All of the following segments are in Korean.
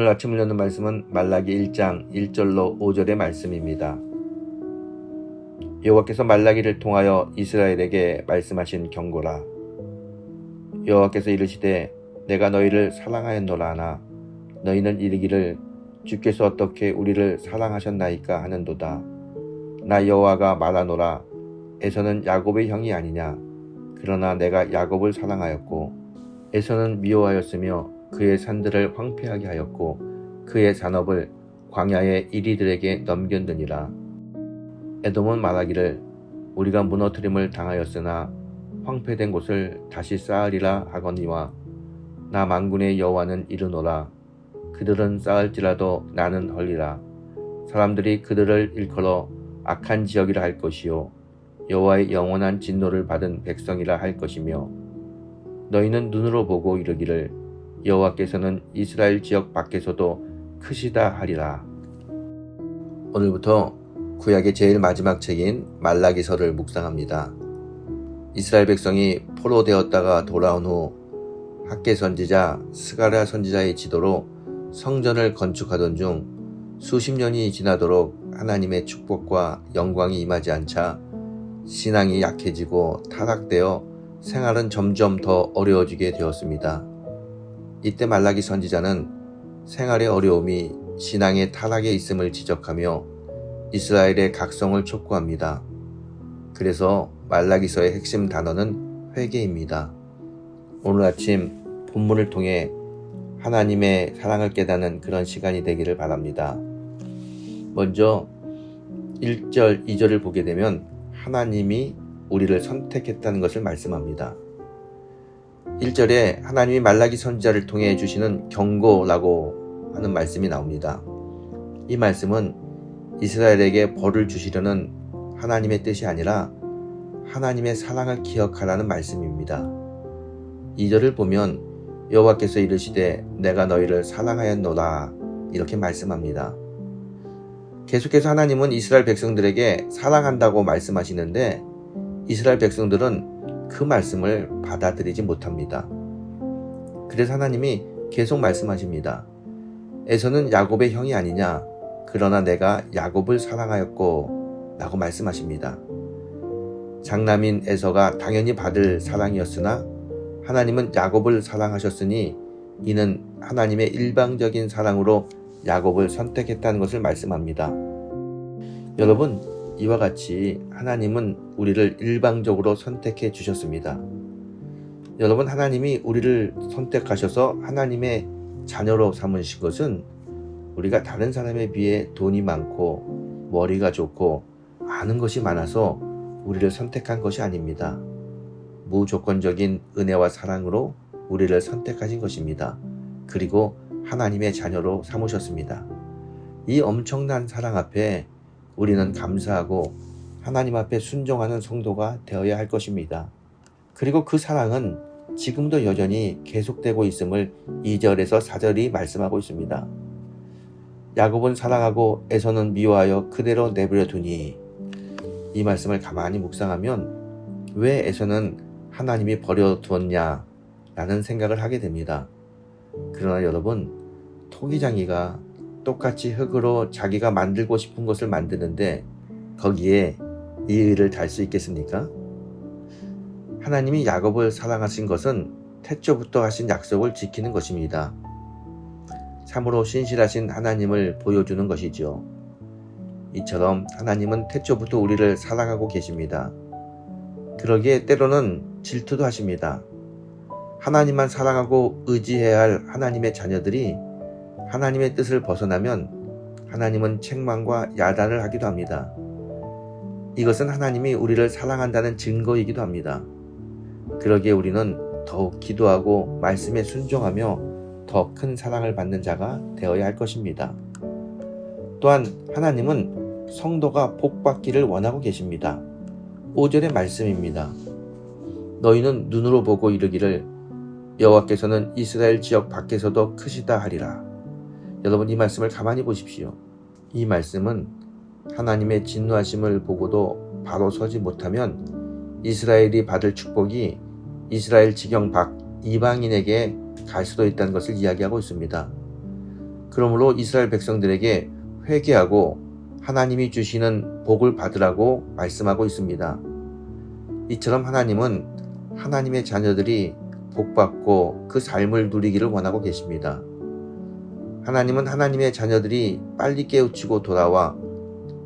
오늘 아침을 여는 말씀은 말라기 1장 1절로 5절의 말씀입니다. 여호와께서 말라기를 통하여 이스라엘에게 말씀하신 경고라. 여호와께서 이르시되 내가 너희를 사랑하였노라 하나 너희는 이르기를 주께서 어떻게 우리를 사랑하셨나이까 하는도다. 나 여호와가 말하노라. 에서는 야곱의 형이 아니냐. 그러나 내가 야곱을 사랑하였고 에서는 미워하였으며 그의 산들을 황폐하게 하였고 그의 산업을 광야의 이리들에게 넘겼느니라. 에돔은 말하기를 우리가 무너뜨림을 당하였으나 황폐된 곳을 다시 쌓으리라 하거니와 나 만군의 여호와는 이르노라. 그들은 쌓을지라도 나는 헐리라. 사람들이 그들을 일컬어 악한 지역이라 할 것이요 여호와의 영원한 진노를 받은 백성이라 할 것이며 너희는 눈으로 보고 이르기를 여호와께서는 이스라엘 지역 밖에서도 크시다 하리라. 오늘부터 구약의 제일 마지막 책인 말라기서를 묵상합니다. 이스라엘 백성이 포로되었다가 돌아온 후 학개 선지자 스가랴 선지자의 지도로 성전을 건축하던 중 수십 년이 지나도록 하나님의 축복과 영광이 임하지 않자 신앙이 약해지고 타락되어 생활은 점점 더 어려워지게 되었습니다. 이때 말라기 선지자는 생활의 어려움이 신앙의 타락에 있음을 지적하며 이스라엘의 각성을 촉구합니다. 그래서 말라기서의 핵심 단어는 회개입니다. 오늘 아침 본문을 통해 하나님의 사랑을 깨닫는 그런 시간이 되기를 바랍니다. 먼저 1절, 2절을 보게 되면 하나님이 우리를 선택했다는 것을 말씀합니다. 1절에 하나님이 말라기 선지자를 통해 주시는 경고라고 하는 말씀이 나옵니다. 이 말씀은 이스라엘에게 벌을 주시려는 하나님의 뜻이 아니라 하나님의 사랑을 기억하라는 말씀입니다. 2절을 보면 여호와께서 이르시되 내가 너희를 사랑하였노라 이렇게 말씀합니다. 계속해서 하나님은 이스라엘 백성들에게 사랑한다고 말씀하시는데 이스라엘 백성들은 그 말씀을 받아들이지 못합니다. 그래서 하나님이 계속 말씀하십니다. 에서는 야곱의 형이 아니냐. 그러나 내가 야곱을 사랑하였고 라고 말씀하십니다. 장남인 에서가 당연히 받을 사랑이었으나 하나님은 야곱을 사랑하셨으니 이는 하나님의 일방적인 사랑으로 야곱을 선택했다는 것을 말씀합니다. 여러분, 이와 같이 하나님은 우리를 일방적으로 선택해 주셨습니다. 여러분, 하나님이 우리를 선택하셔서 하나님의 자녀로 삼으신 것은 우리가 다른 사람에 비해 돈이 많고 머리가 좋고 아는 것이 많아서 우리를 선택한 것이 아닙니다. 무조건적인 은혜와 사랑으로 우리를 선택하신 것입니다. 그리고 하나님의 자녀로 삼으셨습니다. 이 엄청난 사랑 앞에 우리는 감사하고 하나님 앞에 순종하는 성도가 되어야 할 것입니다. 그리고 그 사랑은 지금도 여전히 계속되고 있음을 2절에서 4절이 말씀하고 있습니다. 야곱은 사랑하고 에서는 미워하여 그대로 내버려 두니 이 말씀을 가만히 묵상하면 왜 에서는 하나님이 버려두었냐 라는 생각을 하게 됩니다. 그러나 여러분, 토기장이가 똑같이 흙으로 자기가 만들고 싶은 것을 만드는데 거기에 이 일을 달 수 있겠습니까? 하나님이 야곱을 사랑하신 것은 태초부터 하신 약속을 지키는 것입니다. 참으로 신실하신 하나님을 보여주는 것이죠. 이처럼 하나님은 태초부터 우리를 사랑하고 계십니다. 그러기에 때로는 질투도 하십니다. 하나님만 사랑하고 의지해야 할 하나님의 자녀들이 하나님의 뜻을 벗어나면 하나님은 책망과 야단을 하기도 합니다. 이것은 하나님이 우리를 사랑한다는 증거이기도 합니다. 그러기에 우리는 더욱 기도하고 말씀에 순종하며 더 큰 사랑을 받는 자가 되어야 할 것입니다. 또한 하나님은 성도가 복받기를 원하고 계십니다. 5절의 말씀입니다. 너희는 눈으로 보고 이르기를 여호와께서는 이스라엘 지역 밖에서도 크시다 하리라. 여러분, 이 말씀을 가만히 보십시오. 이 말씀은 하나님의 진노하심을 보고도 바로 서지 못하면 이스라엘이 받을 축복이 이스라엘 지경 밖 이방인에게 갈 수도 있다는 것을 이야기하고 있습니다. 그러므로 이스라엘 백성들에게 회개하고 하나님이 주시는 복을 받으라고 말씀하고 있습니다. 이처럼 하나님은 하나님의 자녀들이 복받고 그 삶을 누리기를 원하고 계십니다. 하나님은 하나님의 자녀들이 빨리 깨우치고 돌아와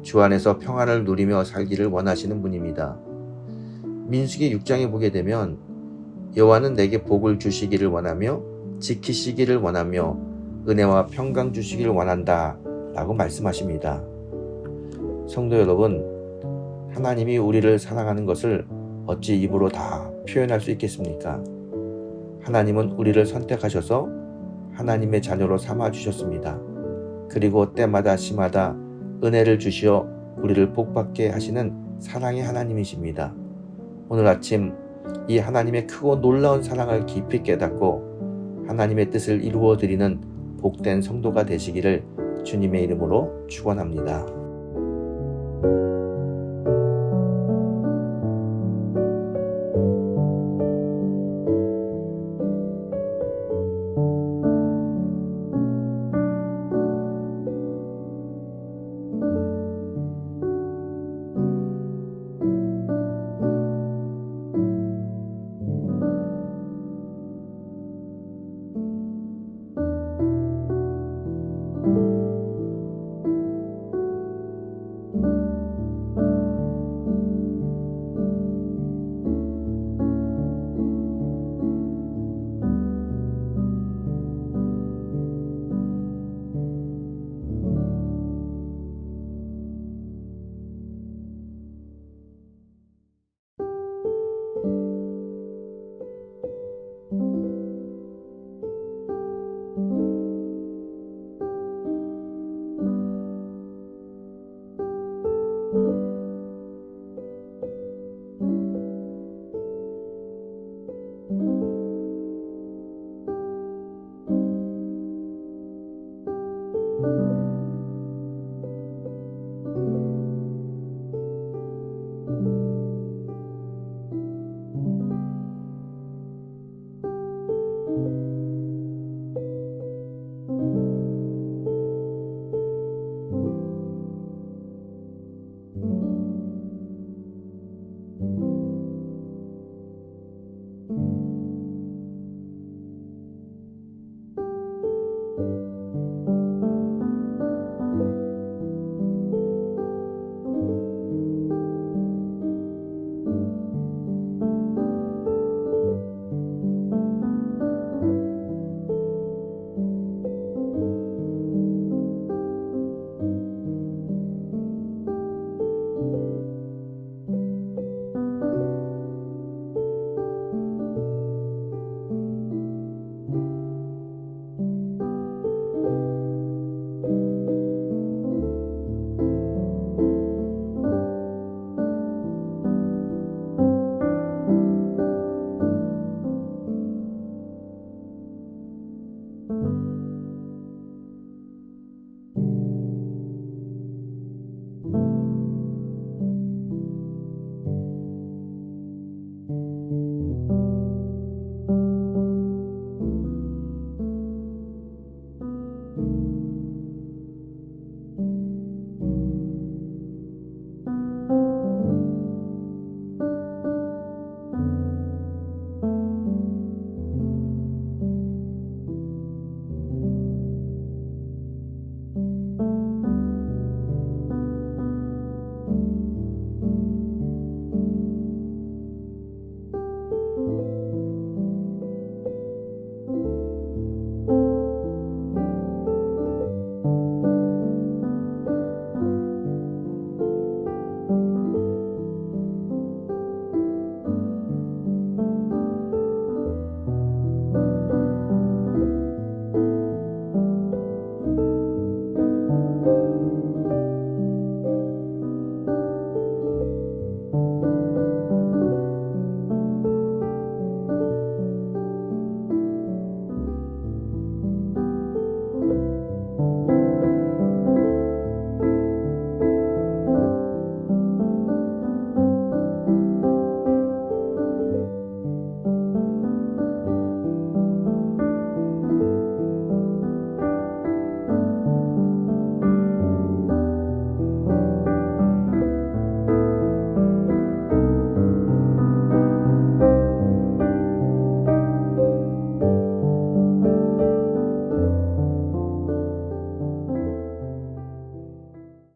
주 안에서 평안을 누리며 살기를 원하시는 분입니다. 민수기 6장에 보게 되면 여호와는 내게 복을 주시기를 원하며 지키시기를 원하며 은혜와 평강 주시기를 원한다 라고 말씀하십니다. 성도 여러분, 하나님이 우리를 사랑하는 것을 어찌 입으로 다 표현할 수 있겠습니까? 하나님은 우리를 선택하셔서 하나님의 자녀로 삼아주셨습니다. 그리고 때마다 시마다 은혜를 주시어 우리를 복받게 하시는 사랑의 하나님이십니다. 오늘 아침 이 하나님의 크고 놀라운 사랑을 깊이 깨닫고 하나님의 뜻을 이루어 드리는 복된 성도가 되시기를 주님의 이름으로 축원합니다.